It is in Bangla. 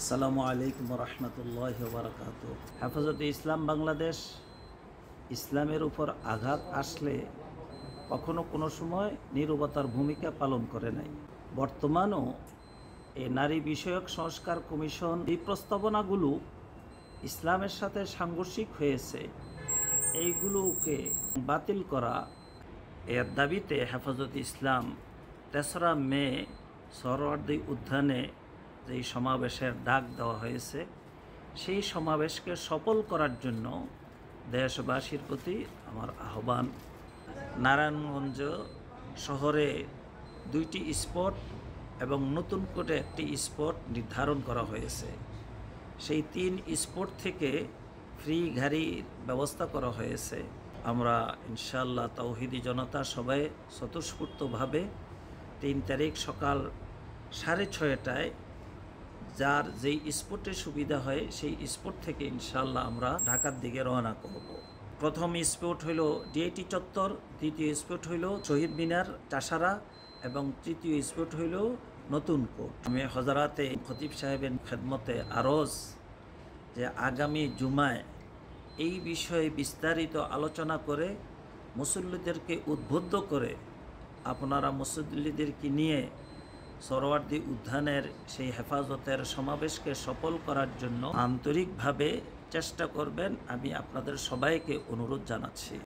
আসসালামু আলাইকুম রহমতুল্লাহ বারকাত। হেফাজতে ইসলাম বাংলাদেশ ইসলামের উপর আঘাত আসলে কখনো কোনো সময় নীরবতার ভূমিকা পালন করে নাই। বর্তমানও এই নারী বিষয়ক সংস্কার কমিশন এই প্রস্তাবনাগুলো ইসলামের সাথে সাংঘর্ষিক হয়েছে, এইগুলোকে বাতিল করা এর দাবিতে হেফাজত ইসলাম ৩রা মে সোহরাওয়ার্দী উদ্যানে যেই সমাবেশের ডাক দেওয়া হয়েছে, সেই সমাবেশকে সফল করার জন্য দেশবাসীর প্রতি আমার আহ্বান। নারায়ণগঞ্জ শহরে 2টি স্পট এবং নতুন করে একটি স্পট নির্ধারণ করা হয়েছে। সেই 3 স্পট থেকে ফ্রি গাড়ির ব্যবস্থা করা হয়েছে। আমরা ইনশাআল্লাহ তাওহিদি জনতা সবাই স্বতঃস্ফূর্তভাবে 3 তারিখ সকাল 6:30টায় যার যেই স্পটে সুবিধা হয় সেই স্পট থেকে ইনশাআল্লাহ আমরা ঢাকার দিকে রওনা করব। প্রথম স্পট হইল ডিআইটি চত্বর, দ্বিতীয় স্পট হইল শহীদ মিনার চাষারা এবং তৃতীয় স্পট হইল নতুন কোর্ট। আমি হযরতে খতিব সাহেবের খেদমতে আরজ যে আগামী জুমায় এই বিষয়ে বিস্তারিত আলোচনা করে মুসল্লিদেরকে উদ্বুদ্ধ করে আপনারা মুসল্লিদেরকে নিয়ে সোহরাওয়ার্দী উদ্যানের সেই হেফাজতের সমাবেশকে সফল করার জন্য আন্তরিকভাবে চেষ্টা করবেন, আমি আপনাদের সবাইকে অনুরোধ জানাচ্ছি।